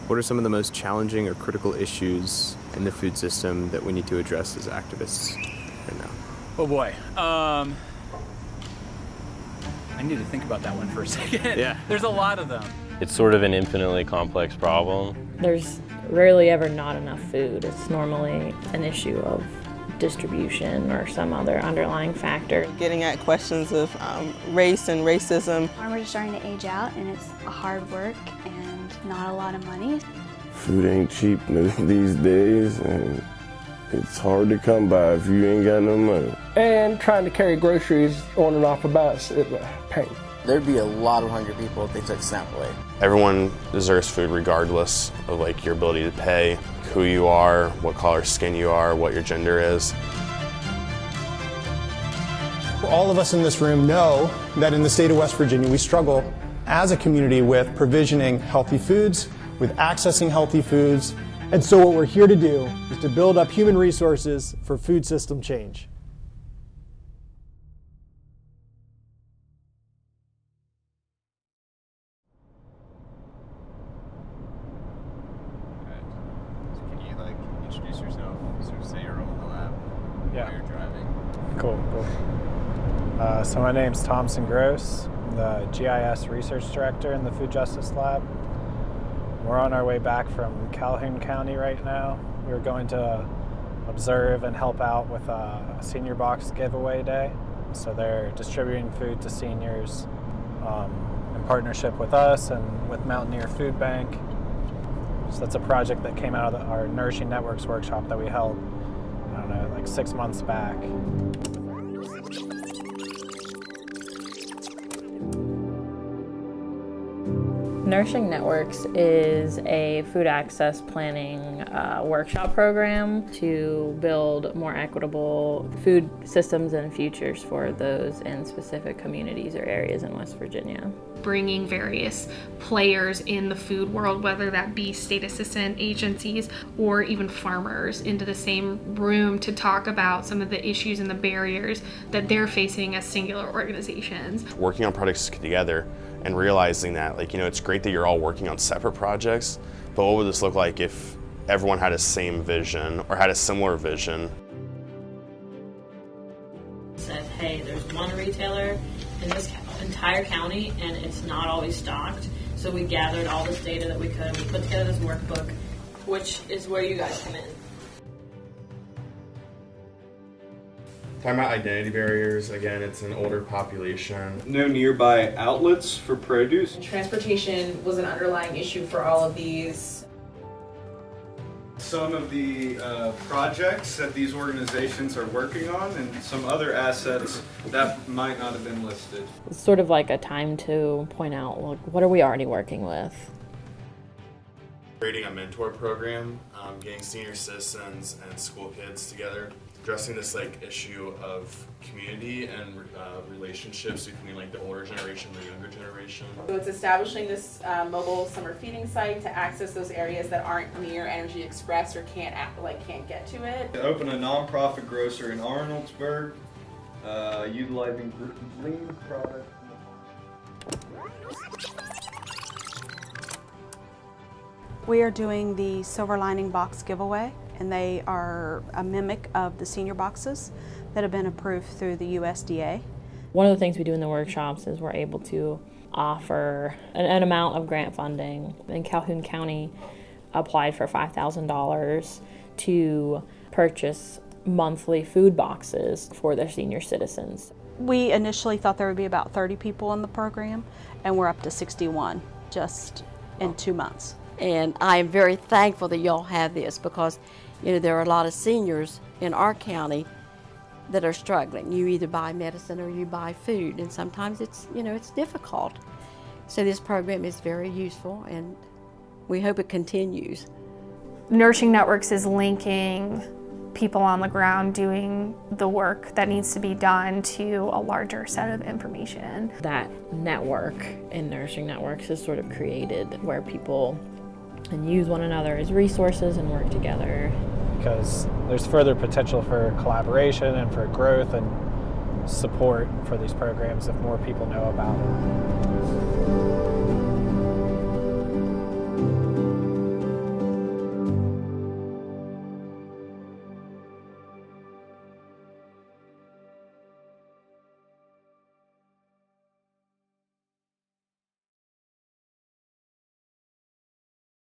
What are some of the most challenging or critical issues in the food system that we need to address as activists right now? Oh boy. I need to think about that one for a second. Yeah. There's a lot of them. It's sort of an infinitely complex problem. There's rarely ever not enough food. It's normally an issue of distribution or some other underlying factor. Getting at questions of race and racism. Farmers are starting to age out, and it's a hard work and not a lot of money. Food ain't cheap these days, and it's hard to come by if you ain't got no money. And trying to carry groceries on and off a bus is a pain. There'd be a lot of hungry people if they took SNAP away. Everyone deserves food regardless of your ability to pay, who you are, what color skin you are, what your gender is. All of us in this room know that in the state of West Virginia we struggle as a community with provisioning healthy foods, with accessing healthy foods. And so what we're here to do is to build up human resources for food system change. Introduce yourself, sort of say your role in the lab while you're driving. Cool. So my name's Thompson Gross. I'm the GIS Research Director in the Food Justice Lab. We're on our way back from Calhoun County right now. We're going to observe and help out with a senior box giveaway day. So they're distributing food to seniors in partnership with us and with Mountaineer Food Bank. So that's a project that came out of our Nourishing Networks workshop that we held, 6 months back. Nourishing Networks is a food access planning workshop program to build more equitable food systems and futures for those in specific communities or areas in West Virginia. Bringing various players in the food world, whether that be state assistant agencies or even farmers, into the same room to talk about some of the issues and the barriers that they're facing as singular organizations. Working on projects together and realizing that, it's great that you're all working on separate projects, but what would this look like if everyone had a same vision or had a similar vision? Said, hey, there's one retailer in this entire county and it's not always stocked. So we gathered all this data that we could. We put together this workbook, which is where you guys come in. Talking about identity barriers, again, it's an older population. No nearby outlets for produce. Transportation was an underlying issue for all of these. Some of the projects that these organizations are working on and some other assets that might not have been listed. It's sort of like a time to point out, what are we already working with? Creating a mentor program, getting senior citizens and school kids together, addressing this issue of community and relationships between the older generation and the younger generation. So it's establishing this mobile summer feeding site to access those areas that aren't near Energy Express or can't get to it. To open a nonprofit grocer in Arnoldsburg, utilizing lean products. We are doing the Silver Lining Box giveaway, and they are a mimic of the senior boxes that have been approved through the USDA. One of the things we do in the workshops is we're able to offer an amount of grant funding. In Calhoun County applied for $5,000 to purchase monthly food boxes for their senior citizens. We initially thought there would be about 30 people in the program, and we're up to 61 just in 2 months. And I am very thankful that y'all have this because, there are a lot of seniors in our county that are struggling. You either buy medicine or you buy food, and sometimes it's difficult. So this program is very useful, and we hope it continues. Nourishing Networks is linking people on the ground doing the work that needs to be done to a larger set of information. That network in Nourishing Networks is sort of created where people can use one another as resources and work together. Because there's further potential for collaboration and for growth and support for these programs if more people know about it.